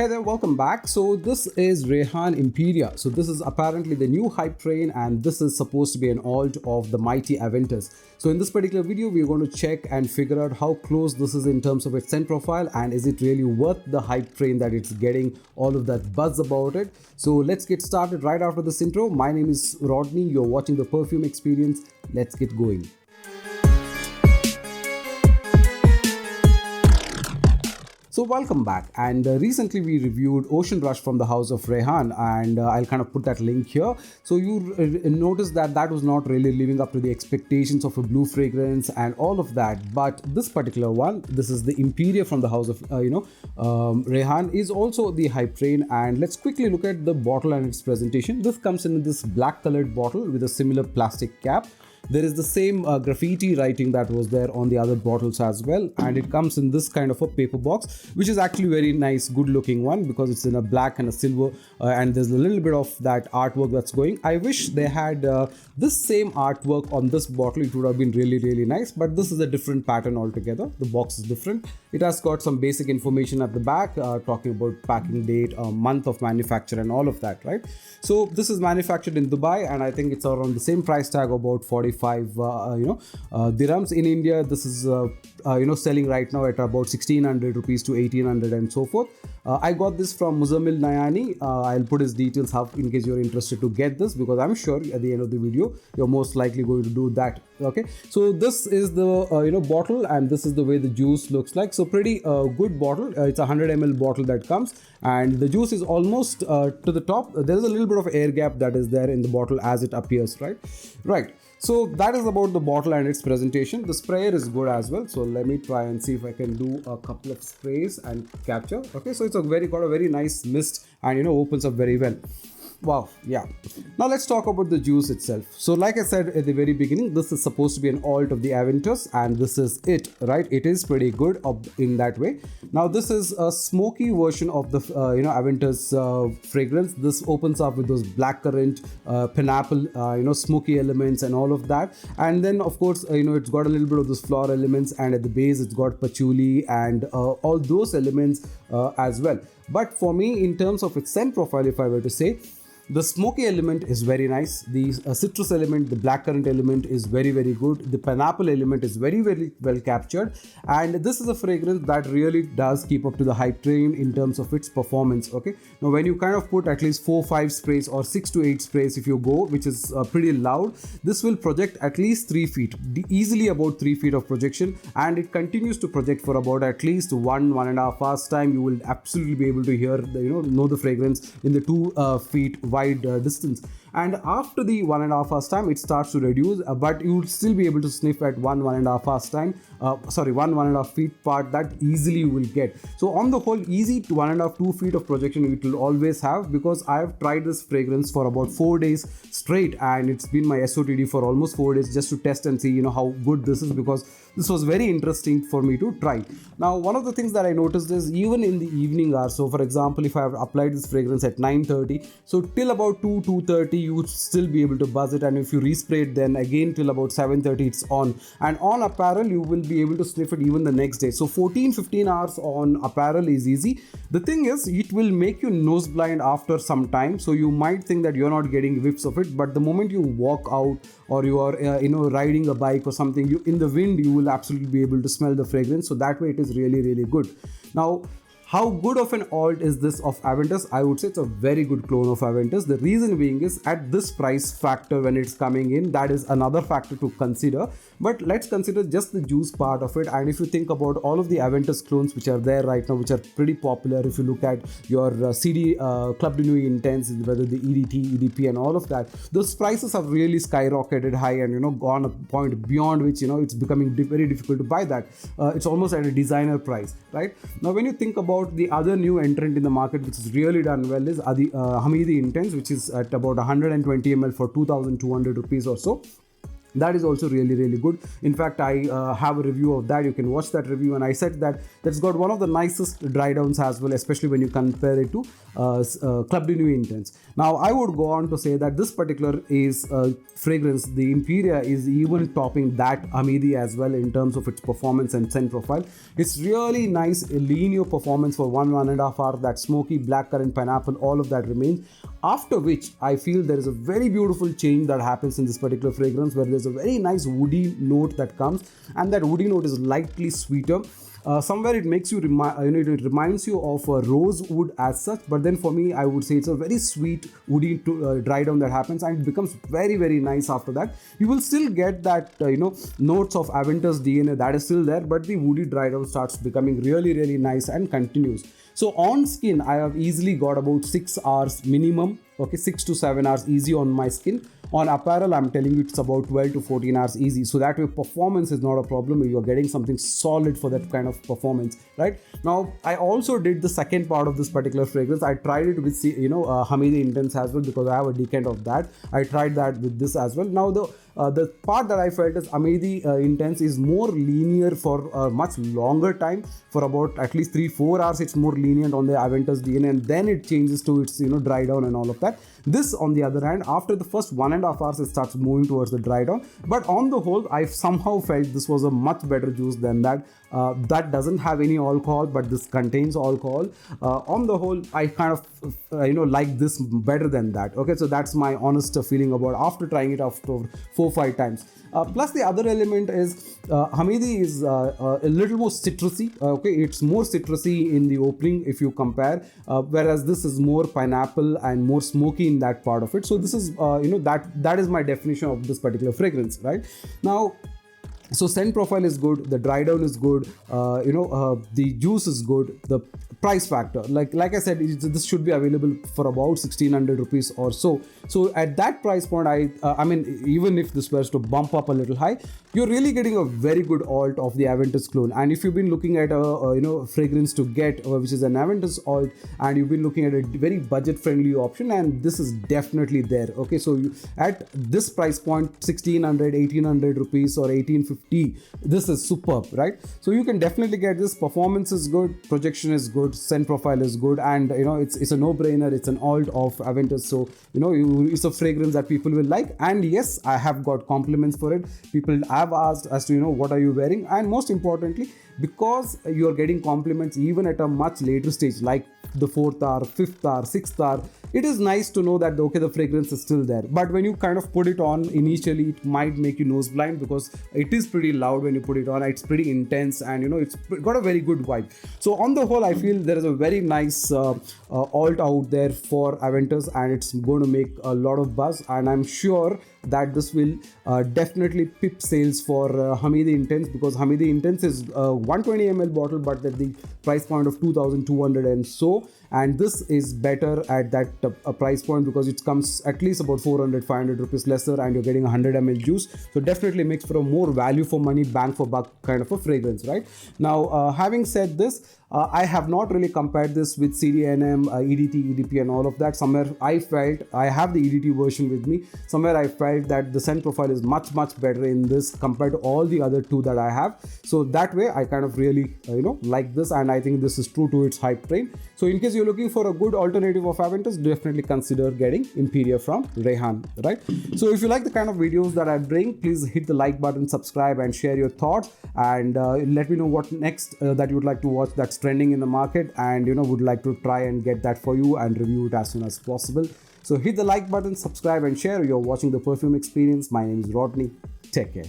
there, welcome back. So this is Rayhaan Imperia. So this is apparently the new hype train, and this is supposed to be an alt of the mighty Aventus. So in this particular video, we're going to check and figure out how close this is in terms of its scent profile, and is it really worth the hype train that it's getting, all of that buzz about it. So let's get started right after this intro. My name is Rodney. You're watching the Perfume Experience. Let's get going. So welcome back, and recently we reviewed Ocean Rush from the house of Rayhaan, and I'll kind of put that link here. So you notice that that was not really living up to the expectations of a blue fragrance and all of that, but this particular one, this is the Imperia from the house of Rayhaan, is also the hype train. And let's quickly look at the bottle and its presentation. This comes in this black colored bottle with a similar plastic cap. There is the same graffiti writing that was there on the other bottles as well, and it comes in this kind of a paper box, which is actually very nice, good looking one, because it's in a black and a silver, and there's a little bit of that artwork that's going. I wish they had this same artwork on this bottle. It would have been really nice, but this is a different pattern altogether. The box is different. It has got some basic information at the back, talking about packing date, month of manufacture and all of that, right? So this is manufactured in Dubai, and I think it's around the same price tag, about 45 dirhams. In India, this is selling right now at about 1600 rupees to 1800 and so forth. I got this from Muzammil Nayani. I'll put his details up in case you're interested to get this, because I'm sure at the end of the video you're most likely going to do that. Okay, so this is the bottle, and this is the way the juice looks like. So pretty good bottle. It's a 100 ml bottle that comes, and the juice is almost to the top. There's a little bit of air gap that is there in the bottle as it appears, right. So that is about the bottle and its presentation. The sprayer is good as well. So let me try and see if I can do a couple of sprays and capture. Okay, so it's got a very nice mist, and opens up very well. Wow, yeah. Now let's talk about the juice itself. So like I said at the very beginning, this is supposed to be an alt of the Aventus, and this is it, right? It is pretty good in that way. Now this is a smoky version of the Aventus fragrance. This opens up with those blackcurrant, pineapple, smoky elements and all of that. And then of course, it's got a little bit of those floral elements, and at the base it's got patchouli and all those elements as well. But for me, in terms of its scent profile, if I were to say, the smoky element is very nice. The citrus element, the blackcurrant element is very good. The pineapple element is very well captured. And this is a fragrance that really does keep up to the hype train in terms of its performance. Okay. Now, when you kind of put at least 4-5 sprays or 6 to 8 sprays, if you go, which is pretty loud, this will project at least 3 feet, easily about 3 feet of projection. And it continues to project for about at least 1.5 hours time. You will absolutely be able to hear know the fragrance in the 2 feet wide distance. And after the 1.5 hours time, it starts to reduce, but you would still be able to sniff at 1.5 hours time. 1.5 feet part that easily you will get. So on the whole, easy 2 feet of projection it will always have, because I have tried this fragrance for about 4 days straight, and it's been my SOTD for almost 4 days just to test and see how good this is, because this was very interesting for me to try. Now, one of the things that I noticed is even in the evening hours. So for example, if I have applied this fragrance at 9:30, so till about 2:30 you would still be able to buzz it, and if you respray it, then again till about 7:30 it's on. And on apparel you will be able to sniff it even the next day. So 14-15 hours on apparel is easy. The thing is, it will make you nose blind after some time, so you might think that you're not getting whiffs of it, but the moment you walk out or you are riding a bike or something, you in the wind, you will absolutely be able to smell the fragrance. So that way it is really good. Now, how good of an alt is this of Aventus? I would say it's a very good clone of Aventus. The reason being is, at this price factor when it's coming in, that is another factor to consider. But let's consider just the juice part of it. And if you think about all of the Aventus clones which are there right now, which are pretty popular, if you look at your CD Club de Nuit Intense, whether the EDT, EDP and all of that, those prices have really skyrocketed high and gone a point beyond which it's becoming very difficult to buy that. It's almost at a designer price, right? Now when you think about the other new entrant in the market which has really done well is Hamidi Intense, which is at about 120 ml for 2200 rupees or so. That is also really, really good. In fact, I have a review of that. You can watch that review, and I said that that's got one of the nicest dry downs as well, especially when you compare it to Club de Nuit Intense. Now I would go on to say that this particular is fragrance, the Imperia, is even topping that Hamidi as well in terms of its performance and scent profile. It's really nice linear performance for 1.5 hours. That smoky blackcurrant pineapple, all of that remains, after which I feel there is a very beautiful change that happens in this particular fragrance, where there's a very nice woody note that comes, and that woody note is lightly sweeter. Somewhere it makes you it reminds you of a rosewood as such, but then for me I would say it's a very sweet woody dry down that happens, and it becomes very, very nice after that. You will still get that notes of Aventus DNA that is still there, but the woody dry down starts becoming really, really nice and continues. So on skin, I have easily got about 6 hours minimum. Okay, 6 to 7 hours easy on my skin. On apparel, I'm telling you it's about 12 to 14 hours easy. So that way performance is not a problem. You're getting something solid for that kind of performance, right? Now, I also did the second part of this particular fragrance. I tried it with, Hamidi Intense as well, because I have a decant of that. I tried that with this as well. Now, the part that I felt is Hamidi Intense is more linear for a much longer time, for about at least 3-4 hours. It's more lenient on the Aventus DNA, and then it changes to its dry down and all of that. This, on the other hand, after the first 1.5 hours, it starts moving towards the dry down. But on the whole, I somehow felt this was a much better juice than that. That doesn't have any alcohol, but this contains alcohol. On the whole, I kind of like this better than that. Okay, so that's my honest feeling about after trying it after 4-5 times. Plus the other element is Hamidi is a little more citrusy. Okay, it's more citrusy in the opening if you compare, whereas this is more pineapple and more smoky in that part of it. So this is that is my definition of this particular fragrance, right? Now, so scent profile is good, the dry down is good, the juice is good, the price factor, like I said, this should be available for about 1600 rupees or so. So at that price point, I mean, even if this was to bump up a little high, you're really getting a very good alt of the Aventus clone. And if you've been looking at a fragrance to get, which is an Aventus alt, and you've been looking at a very budget friendly option, and this is definitely there. Okay, so at this price point, 1600, 1800 rupees or 1850, this is superb, right? So you can definitely get this. Performance is good, projection is good, scent profile is good, and it's a no-brainer. It's an alt of Aventus, so it's a fragrance that people will like. And yes, I have got compliments for it. People have asked as to what are you wearing, and most importantly, because you are getting compliments even at a much later stage, like the 4th hour, 5th hour, 6th hour, it is nice to know that the fragrance is still there. But when you kind of put it on initially, it might make you nose blind, because it is pretty loud when you put it on. It's pretty intense, and it's got a very good vibe. So on the whole, I feel there is a very nice alt out there for Aventus, and it's going to make a lot of buzz, and I'm sure that this will definitely pip sales for Hamidi Intense, because Hamidi Intense is 120 ml bottle, but at the price point of 2200 and so, and this is better at that price point, because it comes at least about 400-500 rupees lesser, and you're getting 100 ml juice. So definitely makes for a more value for money, bang for buck kind of a fragrance, right? Now, having said this, I have not really compared this with CDNM, EDT, EDP and all of that. Somewhere I felt, I have the EDT version with me, somewhere I felt that the scent profile is much better in this compared to all the other two that I have. So that way I kind of really like this, and I think this is true to its hype train. So in case you're looking for a good alternative of Aventus, definitely consider getting Imperia from Rayhaan, right? So if you like the kind of videos that I bring, please hit the like button, subscribe and share your thoughts, and let me know what next that you would like to watch that's trending in the market, and would like to try and get that for you and review it as soon as possible. So hit the like button, subscribe and share. You're watching The Perfume Experience. My name is Rodney. Take care.